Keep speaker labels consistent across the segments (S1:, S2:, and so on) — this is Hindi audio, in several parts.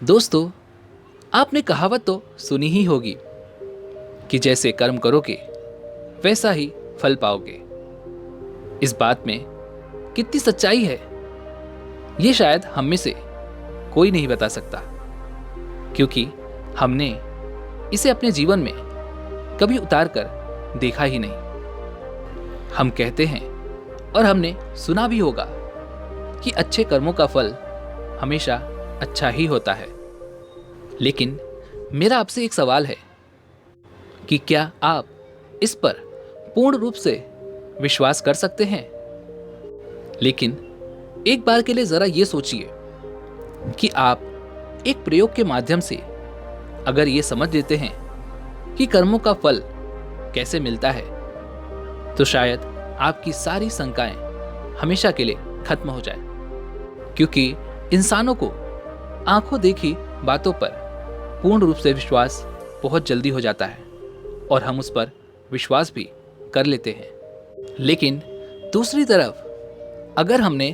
S1: दोस्तों, आपने कहावत तो सुनी ही होगी कि जैसे कर्म करोगे वैसा ही फल पाओगे। इस बात में कितनी सच्चाई है, ये शायद हम में से कोई नहीं बता सकता, क्योंकि हमने इसे अपने जीवन में कभी उतार कर देखा ही नहीं। हम कहते हैं और हमने सुना भी होगा कि अच्छे कर्मों का फल हमेशा अच्छा ही होता है। लेकिन मेरा आपसे एक सवाल है कि क्या आप इस पर पूर्ण रूप से विश्वास कर सकते हैं? लेकिन एक बार के लिए जरा ये सोचिए कि आप एक प्रयोग के माध्यम से अगर ये समझ लेते हैं कि कर्मों का फल कैसे मिलता है, तो शायद आपकी सारी शंकाएं हमेशा के लिए खत्म हो जाए। क्योंकि इंसानों को आंखों देखी बातों पर पूर्ण रूप से विश्वास बहुत जल्दी हो जाता है और हम उस पर विश्वास भी कर लेते हैं। लेकिन दूसरी तरफ अगर हमने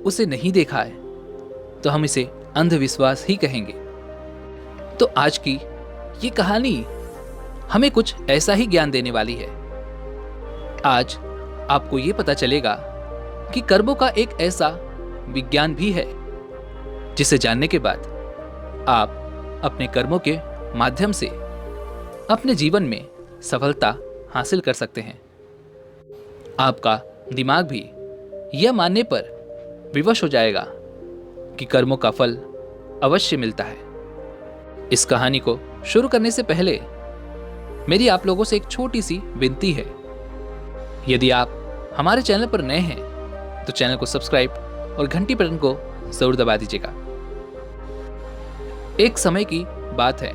S1: उसे नहीं देखा है तो हम इसे अंधविश्वास ही कहेंगे। तो आज की ये कहानी हमें कुछ ऐसा ही ज्ञान देने वाली है। आज आपको ये पता चलेगा कि कर्मों का एक ऐसा विज्ञान भी है जिसे जानने के बाद आप अपने कर्मों के माध्यम से अपने जीवन में सफलता हासिल कर सकते हैं। आपका दिमाग भी यह मानने पर विवश हो जाएगा कि कर्मों का फल अवश्य मिलता है। इस कहानी को शुरू करने से पहले मेरी आप लोगों से एक छोटी सी विनती है। यदि आप हमारे चैनल पर नए हैं तो चैनल को सब्सक्राइब और घंटी बटन को जरूर दबा दीजिएगा। एक समय की बात है,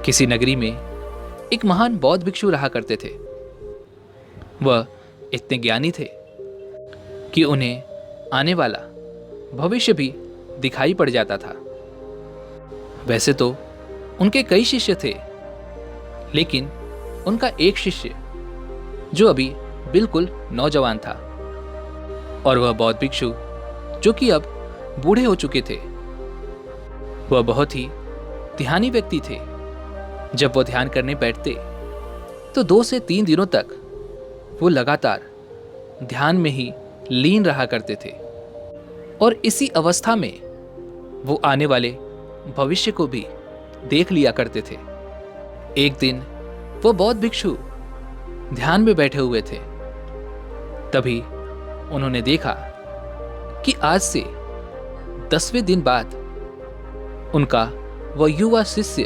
S1: किसी नगरी में एक महान बौद्ध भिक्षु रहा करते थे। वह इतने ज्ञानी थे कि उन्हें आने वाला भविष्य भी दिखाई पड़ जाता था। वैसे तो उनके कई शिष्य थे, लेकिन उनका एक शिष्य जो अभी बिल्कुल नौजवान था, और वह बौद्ध भिक्षु जो कि अब बूढ़े हो चुके थे। वह बहुत ही ध्यानी व्यक्ति थे। जब वो ध्यान करने बैठते तो 2 से 3 दिनों तक वो लगातार ध्यान में ही लीन रहा करते थे, और इसी अवस्था में वो आने वाले भविष्य को भी देख लिया करते थे। एक दिन वो बौद्ध भिक्षु ध्यान में बैठे हुए थे। तभी उन्होंने देखा कि आज से 10वें दिन बाद उनका वह युवा शिष्य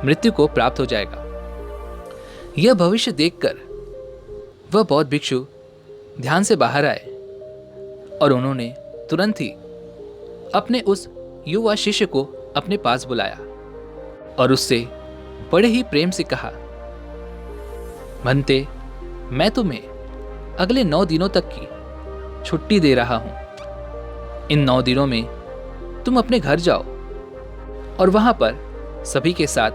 S1: मृत्यु को प्राप्त हो जाएगा। यह भविष्य देखकर वह बौद्ध भिक्षु ध्यान से बाहर आए और उन्होंने तुरंत ही अपने उस युवा शिष्य को अपने पास बुलाया और उससे बड़े ही प्रेम से कहा, भंते, मैं तुम्हें अगले 9 दिनों तक की छुट्टी दे रहा हूं। इन 9 दिनों में तुम अपने घर जाओ और वहां पर सभी के साथ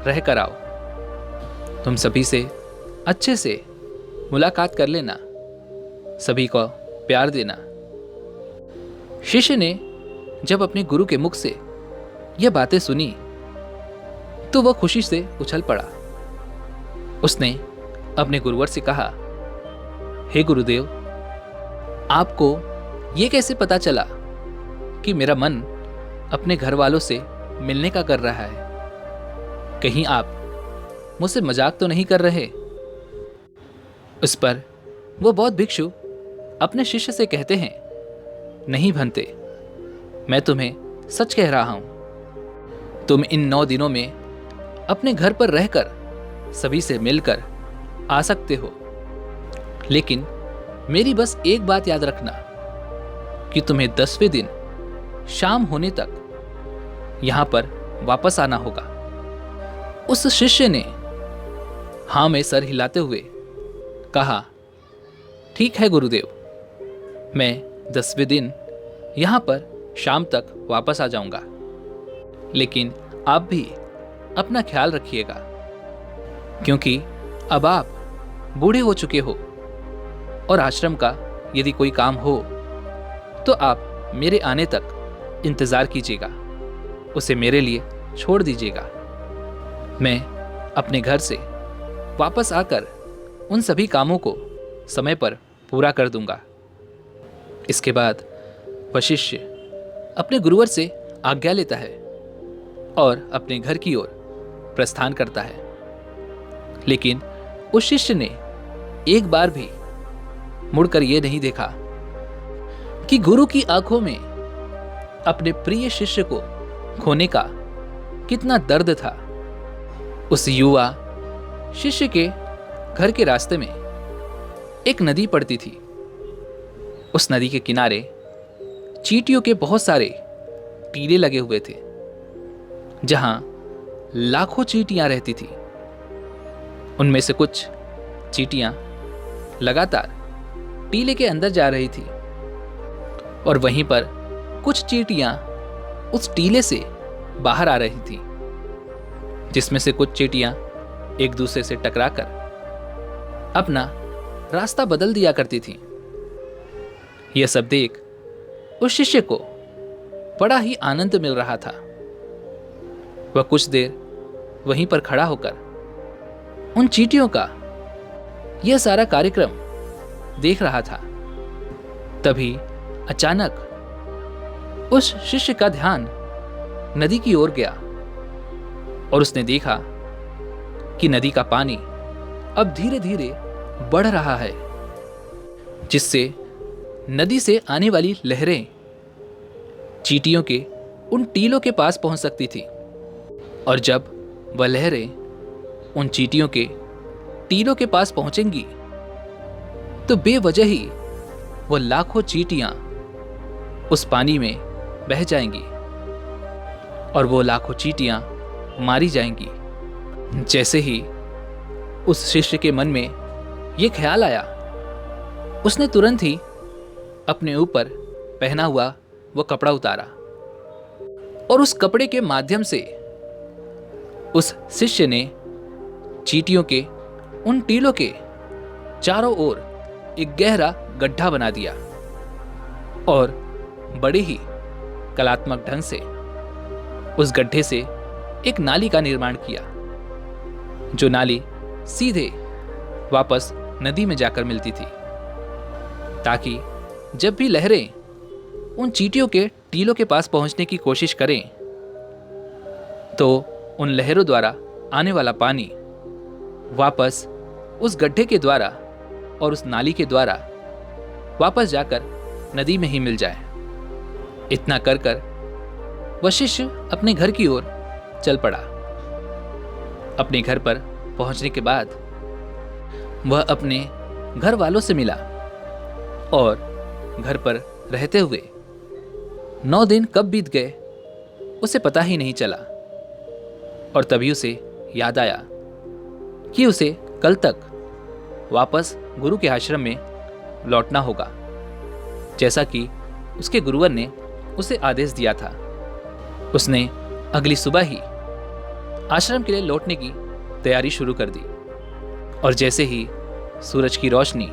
S1: रह कर आओ। तुम सभी से अच्छे से मुलाकात कर लेना, सभी को प्यार देना। शिष्य ने जब अपने गुरु के मुख से यह बातें सुनी तो वह खुशी से उछल पड़ा। उसने अपने गुरुवर से कहा, हे गुरुदेव, आपको यह कैसे पता चला कि मेरा मन अपने घर वालों से मिलने का कर रहा है? कहीं आप मुझसे मजाक तो नहीं कर रहे? उस पर वो बौद्ध भिक्षु अपने शिष्य से कहते हैं, नहीं भंते, मैं तुम्हें सच कह रहा हूं। तुम इन 9 दिनों में अपने घर पर रहकर सभी से मिलकर आ सकते हो, लेकिन मेरी बस एक बात याद रखना कि तुम्हें 10वें दिन शाम होने तक यहां पर वापस आना होगा। उस शिष्य ने हां में सर हिलाते हुए कहा, ठीक है गुरुदेव, मैं 10वें दिन यहां पर शाम तक वापस आ जाऊंगा, लेकिन आप भी अपना ख्याल रखिएगा, क्योंकि अब आप बूढ़े हो चुके हो और आश्रम का यदि कोई काम हो तो आप मेरे आने तक इंतज़ार कीजिएगा, उसे मेरे लिए छोड़ दीजिएगा। मैं अपने घर से वापस आकर उन सभी कामों को समय पर पूरा कर दूंगा। इसके बाद वह शिष्य अपने गुरुवर से आज्ञा लेता है और अपने घर की ओर प्रस्थान करता है। लेकिन उस शिष्य ने एक बार भी मुड़कर यह नहीं देखा कि गुरु की आंखों में अपने प्रिय शिष्य को खोने का कितना दर्द था। उस युवा शिष्य के घर के रास्ते में एक नदी पड़ती थी। उस नदी के किनारे चींटियों के बहुत सारे टीले लगे हुए थे, जहां लाखों चींटियां रहती थी। उनमें से कुछ चींटियां लगातार टीले के अंदर जा रही थी और वहीं पर कुछ चींटियां उस टीले से बाहर आ रही थी, जिसमें से कुछ चींटियां एक दूसरे से टकराकर अपना रास्ता बदल दिया करती थी। यह सब देख उस शिष्य को बड़ा ही आनंद मिल रहा था। वह कुछ देर वहीं पर खड़ा होकर उन चींटियों का यह सारा कार्यक्रम देख रहा था। तभी अचानक उस शिष्य का ध्यान नदी की ओर गया और उसने देखा कि नदी का पानी अब धीरे धीरे बढ़ रहा है, जिससे नदी से आने वाली लहरें चींटियों के उन टीलों के पास पहुंच सकती थी। और जब वह लहरें उन चींटियों के टीलों के पास पहुंचेंगी तो बेवजह ही वो लाखों चींटियां उस पानी में बह जाएंगी और वो लाखों चींटियां मारी जाएंगी। जैसे ही उस शिष्य के मन में ये ख्याल आया, उसने तुरंत ही अपने ऊपर पहना हुआ वो कपड़ा उतारा और उस कपड़े के माध्यम से उस शिष्य ने चींटियों के उन टीलों के चारों ओर एक गहरा गड्ढा बना दिया और बड़े ही कलात्मक ढंग से उस गड्ढे से एक नाली का निर्माण किया, जो नाली सीधे वापस नदी में जाकर मिलती थी, ताकि जब भी लहरें उन चींटियों के टीलों के पास पहुंचने की कोशिश करें तो उन लहरों द्वारा आने वाला पानी वापस उस गड्ढे के द्वारा और उस नाली के द्वारा वापस जाकर नदी में ही मिल जाए। इतना कर कर वह शिष्य अपने घर की ओर चल पड़ा। अपने घर पर पहुंचने के बाद वह अपने घर वालों से मिला और घर पर रहते हुए 9 दिन कब बीत गए उसे पता ही नहीं चला। और तभी उसे याद आया कि उसे कल तक वापस गुरु के आश्रम में लौटना होगा, जैसा कि उसके गुरुवर ने उसे आदेश दिया था। उसने अगली सुबह ही आश्रम के लिए लौटने की तैयारी शुरू कर दी और जैसे ही सूरज की रोशनी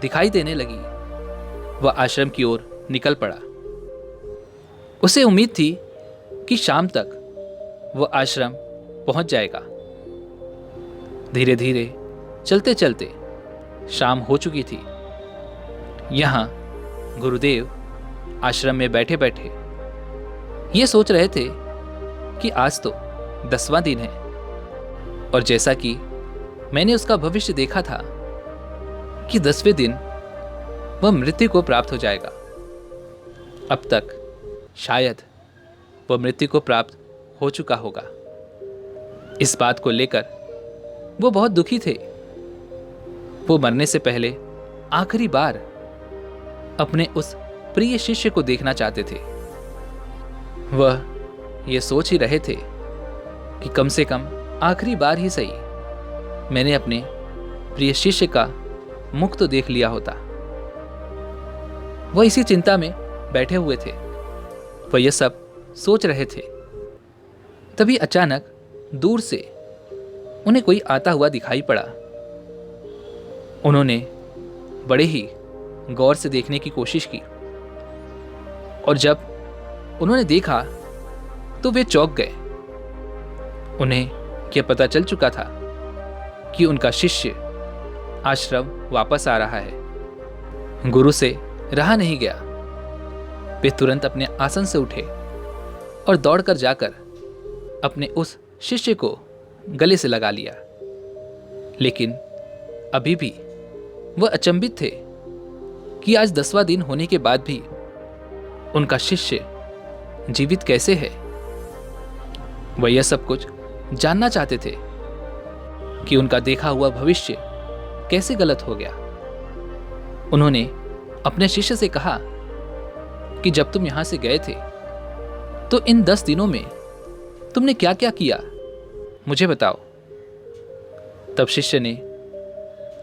S1: दिखाई देने लगी, वह आश्रम की ओर निकल पड़ा। उसे उम्मीद थी कि शाम तक वह आश्रम पहुंच जाएगा। धीरे धीरे चलते चलते शाम हो चुकी थी। यहां गुरुदेव आश्रम में बैठे बैठे ये सोच रहे थे कि आज तो 10वां दिन है और जैसा कि मैंने उसका भविष्य देखा था कि 10वें दिन वह मृत्यु को प्राप्त हो जाएगा। अब तक शायद वह मृत्यु को प्राप्त हो चुका होगा। इस बात को लेकर वो बहुत दुखी थे। वो मरने से पहले आखिरी बार अपने उस प्रिय शिष्य को देखना चाहते थे। वह ये सोच ही रहे थे कि कम से कम आखिरी बार ही सही मैंने अपने प्रिय शिष्य का मुख तो देख लिया होता। वह इसी चिंता में बैठे हुए थे। वह यह सब सोच रहे थे। तभी अचानक दूर से उन्हें कोई आता हुआ दिखाई पड़ा। उन्होंने बड़े ही गौर से देखने की कोशिश की और जब उन्होंने देखा तो वे चौंक गए। उन्हें यह पता चल चुका था कि उनका शिष्य आश्रम वापस आ रहा है। गुरु से रहा नहीं गया। वे तुरंत अपने आसन से उठे और दौड़कर जाकर अपने उस शिष्य को गले से लगा लिया। लेकिन अभी भी वह अचंभित थे कि आज 10वां दिन होने के बाद भी उनका शिष्य जीवित कैसे है। वह यह सब कुछ जानना चाहते थे कि उनका देखा हुआ भविष्य कैसे गलत हो गया। उन्होंने अपने शिष्य से कहा कि जब तुम यहां से गए थे तो इन 10 दिनों में तुमने क्या क्या किया, मुझे बताओ। तब शिष्य ने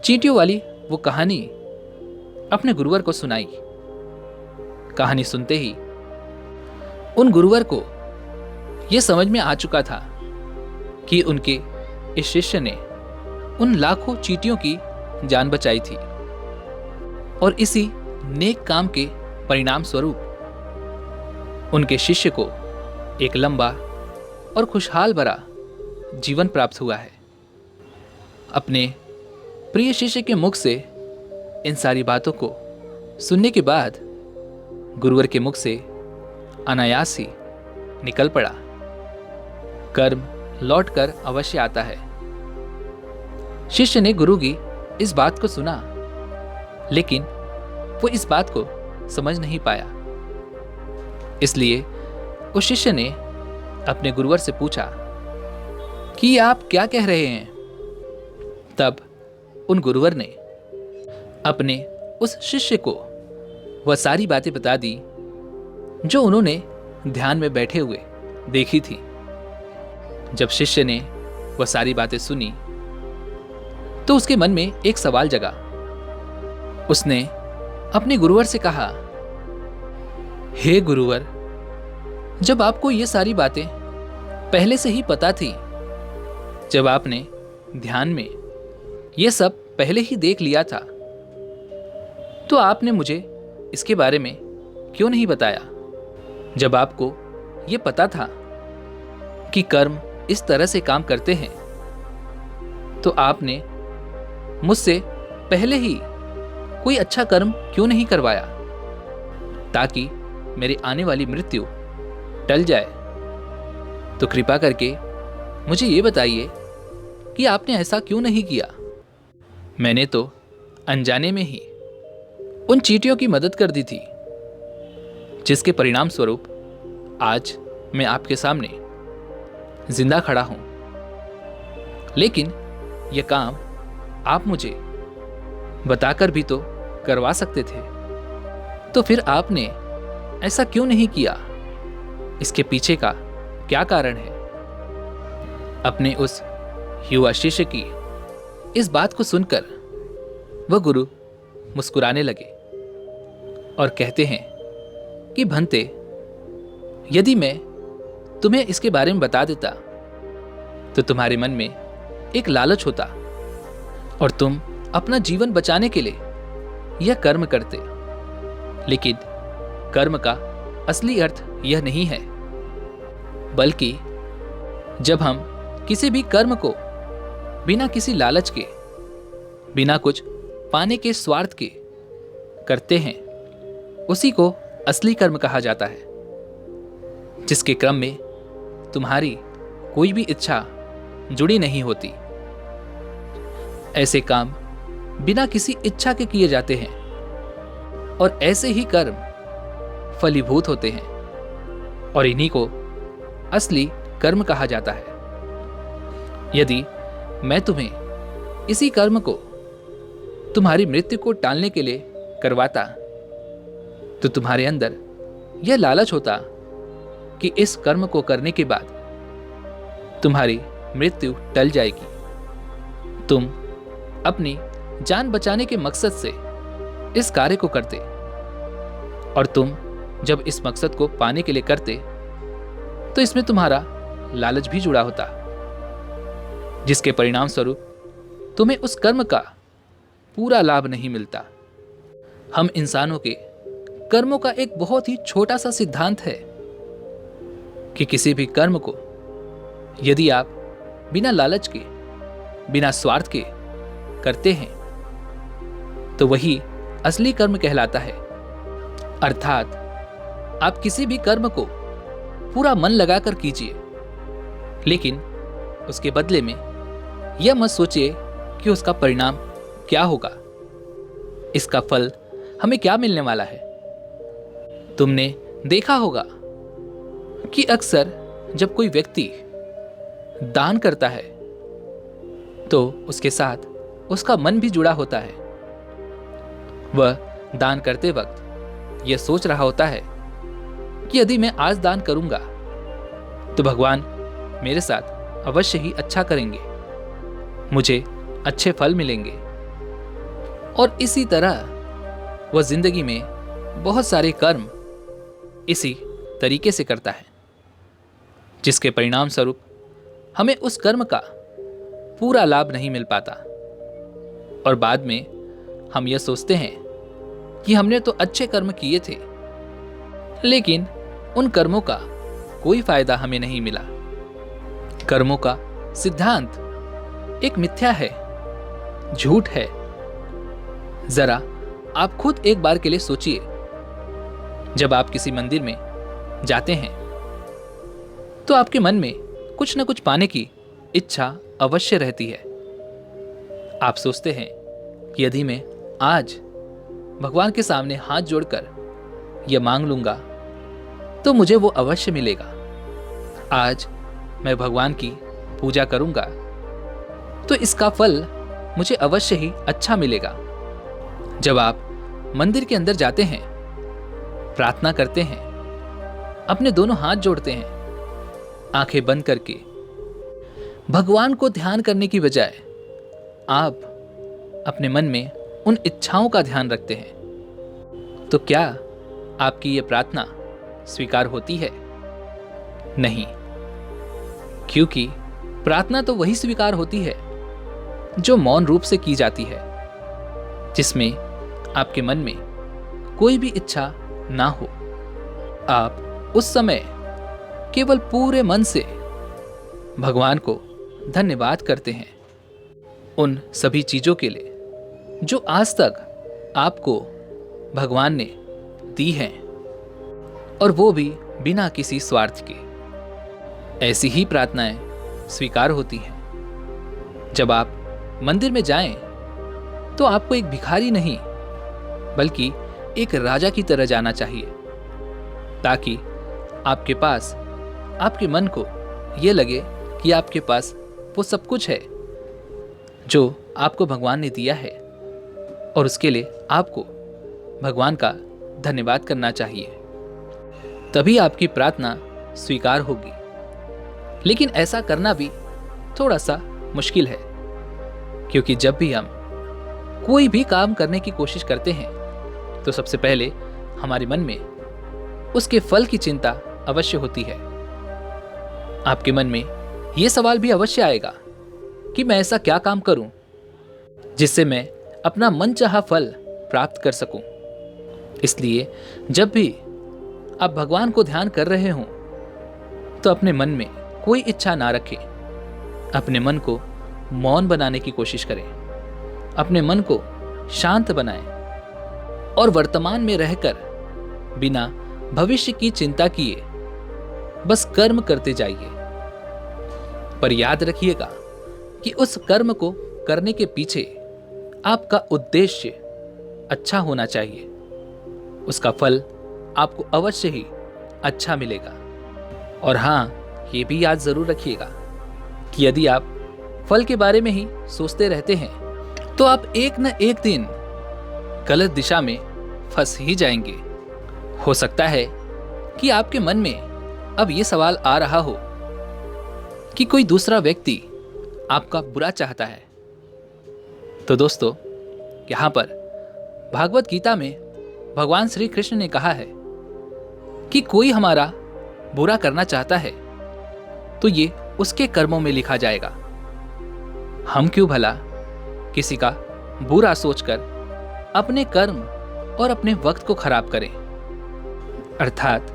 S1: चींटियों वाली वो कहानी अपने गुरुवर को सुनाई। कहानी सुनते ही उन गुरुवर को यह समझ में आ चुका था कि उनके इस शिष्य ने उन लाखों चींटियों की जान बचाई थी और इसी नेक काम के परिणाम स्वरूप उनके शिष्य को एक लंबा और खुशहाल भरा जीवन प्राप्त हुआ है। अपने प्रिय शिष्य के मुख से इन सारी बातों को सुनने के बाद गुरुवर के मुख से अनायास ही निकल पड़ा, कर्म लौटकर अवश्य आता है। शिष्य ने गुरु की इस बात को सुना, लेकिन वो इस बात को समझ नहीं पाया। इसलिए उस शिष्य ने अपने गुरुवर से पूछा कि आप क्या कह रहे हैं। तब उन गुरुवर ने अपने उस शिष्य को वह सारी बातें बता दी जो उन्होंने ध्यान में बैठे हुए देखी थी। जब शिष्य ने वह सारी बातें सुनी तो उसके मन में एक सवाल जगा। उसने अपने गुरुवर से कहा, हे गुरुवर, जब आपको ये सारी बातें पहले से ही पता थी, जब आपने ध्यान में ये सब पहले ही देख लिया था, तो आपने मुझे इसके बारे में क्यों नहीं बताया। जब आपको ये पता था कि कर्म इस तरह से काम करते हैं, तो आपने मुझसे पहले ही कोई अच्छा कर्म क्यों नहीं करवाया, ताकि मेरी आने वाली मृत्यु टल जाए। तो कृपा करके मुझे ये बताइए कि आपने ऐसा क्यों नहीं किया। मैंने तो अनजाने में ही उन चींटियों की मदद कर दी थी, जिसके परिणाम स्वरूप आज मैं आपके सामने जिंदा खड़ा हूं। लेकिन यह काम आप मुझे बताकर भी तो करवा सकते थे, तो फिर आपने ऐसा क्यों नहीं किया। इसके पीछे का क्या कारण है। अपने उस युवा शिष्य की इस बात को सुनकर वह गुरु मुस्कुराने लगे और कहते हैं कि भंते, यदि मैं तुम्हें इसके बारे में बता देता तो तुम्हारे मन में एक लालच होता और तुम अपना जीवन बचाने के लिए यह कर्म करते। लेकिन कर्म का असली अर्थ यह नहीं है, बल्कि जब हम किसी भी कर्म को बिना किसी लालच के, बिना कुछ पाने के स्वार्थ के करते हैं, उसी को असली कर्म कहा जाता है, जिसके क्रम में तुम्हारी कोई भी इच्छा जुड़ी नहीं होती। ऐसे काम बिना किसी इच्छा के किए जाते हैं और ऐसे ही कर्म फलीभूत होते हैं और इन्हीं को असली कर्म कहा जाता है। यदि मैं तुम्हें इसी कर्म को तुम्हारी मृत्यु को टालने के लिए करवाता, तो तुम्हारे अंदर यह लालच होता कि इस कर्म को करने के बाद तुम्हारी मृत्यु टल जाएगी। तुम अपनी जान बचाने के मकसद से इस कार्य को करते, और तुम जब इस मकसद को पाने के लिए करते तो इसमें तुम्हारा लालच भी जुड़ा होता, जिसके परिणाम स्वरूप तुम्हें उस कर्म का पूरा लाभ नहीं मिलता। हम इंसानों के कर्मों का एक बहुत ही छोटा सा सिद्धांत है कि किसी भी कर्म को यदि आप बिना लालच के, बिना स्वार्थ के करते हैं तो वही असली कर्म कहलाता है। अर्थात आप किसी भी कर्म को पूरा मन लगाकर कीजिए, लेकिन उसके बदले में यह मत सोचिए कि उसका परिणाम क्या होगा, इसका फल हमें क्या मिलने वाला है। तुमने देखा होगा कि अक्सर जब कोई व्यक्ति दान करता है तो उसके साथ उसका मन भी जुड़ा होता है। वह दान करते वक्त यह सोच रहा होता है कि यदि मैं आज दान करूंगा तो भगवान मेरे साथ अवश्य ही अच्छा करेंगे, मुझे अच्छे फल मिलेंगे। और इसी तरह वह जिंदगी में बहुत सारे कर्म इसी तरीके से करता है, जिसके परिणाम स्वरूप हमें उस कर्म का पूरा लाभ नहीं मिल पाता और बाद में हम यह सोचते हैं कि हमने तो अच्छे कर्म किए थे, लेकिन उन कर्मों का कोई फायदा हमें नहीं मिला। कर्मों का सिद्धांत एक मिथ्या है, झूठ है। जरा आप खुद एक बार के लिए सोचिए, जब आप किसी मंदिर में जाते हैं तो आपके मन में कुछ न कुछ पाने की इच्छा अवश्य रहती है। आप सोचते हैं कि यदि मैं आज भगवान के सामने हाथ जोड़कर यह मांग लूंगा तो मुझे वो अवश्य मिलेगा। आज मैं भगवान की पूजा करूंगा तो इसका फल मुझे अवश्य ही अच्छा मिलेगा। जब आप मंदिर के अंदर जाते हैं, प्रार्थना करते हैं, अपने दोनों हाथ जोड़ते हैं, आंखें बंद करके भगवान को ध्यान करने की बजाय आप अपने मन में उन इच्छाओं का ध्यान रखते हैं, तो क्या आपकी यह प्रार्थना स्वीकार होती है? नहीं, क्योंकि प्रार्थना तो वही स्वीकार होती है जो मौन रूप से की जाती है, जिसमें आपके मन में कोई भी इच्छा ना हो। आप उस समय केवल पूरे मन से भगवान को धन्यवाद करते हैं उन सभी चीजों के लिए जो आज तक आपको भगवान ने दी हैं, और वो भी बिना किसी स्वार्थ के। ऐसी ही प्रार्थनाएं स्वीकार होती हैं। जब आप मंदिर में जाएं तो आपको एक भिखारी नहीं बल्कि एक राजा की तरह जाना चाहिए, ताकि आपके पास, आपके मन को यह लगे कि आपके पास वो सब कुछ है जो आपको भगवान ने दिया है, और उसके लिए आपको भगवान का धन्यवाद करना चाहिए। तभी आपकी प्रार्थना स्वीकार होगी। लेकिन ऐसा करना भी थोड़ा सा मुश्किल है, क्योंकि जब भी हम कोई भी काम करने की कोशिश करते हैं तो सबसे पहले हमारे मन में उसके फल की चिंता अवश्य होती है। आपके मन में यह सवाल भी अवश्य आएगा कि मैं ऐसा क्या काम करूं जिससे मैं अपना मनचाहा फल प्राप्त कर सकूं। इसलिए जब भी आप भगवान को ध्यान कर रहे हों तो अपने मन में कोई इच्छा ना रखें। अपने मन को मौन बनाने की कोशिश करें, अपने मन को शांत बनाएं और वर्तमान में रहकर बिना भविष्य की चिंता किए बस कर्म करते जाइए। पर याद रखिएगा कि उस कर्म को करने के पीछे आपका उद्देश्य अच्छा होना चाहिए। उसका फल आपको अवश्य ही अच्छा मिलेगा। और हाँ, ये भी याद जरूर रखिएगा कि यदि आप फल के बारे में ही सोचते रहते हैं तो आप एक न एक दिन गलत दिशा में फंस ही जाएंगे। हो सकता है कि आपके मन में अब ये सवाल आ रहा हो कि कोई दूसरा व्यक्ति आपका बुरा चाहता है। तो दोस्तों, यहाँ पर भागवत गीता में भगवान श्री कृष्ण ने कहा है कि कोई हमारा बुरा करना चाहता है तो ये उसके कर्मों में लिखा जाएगा। हम क्यों भला किसी का बुरा सोचकर अपने कर्म और अपने वक्त को खराब करें। अर्थात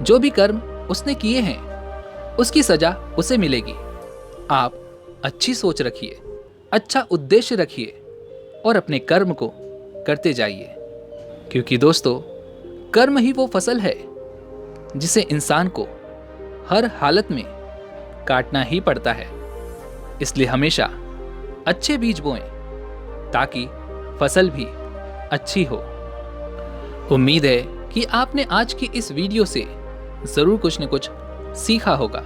S1: जो भी कर्म उसने किए हैं उसकी सजा उसे मिलेगी। आप अच्छी सोच रखिए, अच्छा उद्देश्य रखिए और अपने कर्म को करते जाइए, क्योंकि दोस्तों कर्म ही वो फसल है जिसे इंसान को हर हालत में काटना ही पड़ता है। इसलिए हमेशा अच्छे बीज बोएं ताकि फसल भी अच्छी हो। उम्मीद है कि आपने आज की इस वीडियो से ज़रूर कुछ न कुछ सीखा होगा।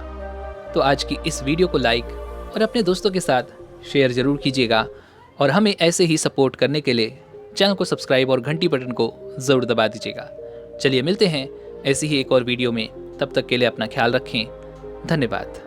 S1: तो आज की इस वीडियो को लाइक और अपने दोस्तों के साथ शेयर ज़रूर कीजिएगा और हमें ऐसे ही सपोर्ट करने के लिए चैनल को सब्सक्राइब और घंटी बटन को ज़रूर दबा दीजिएगा। चलिए मिलते हैं ऐसी ही एक और वीडियो में, तब तक के लिए अपना ख्याल रखें। धन्यवाद।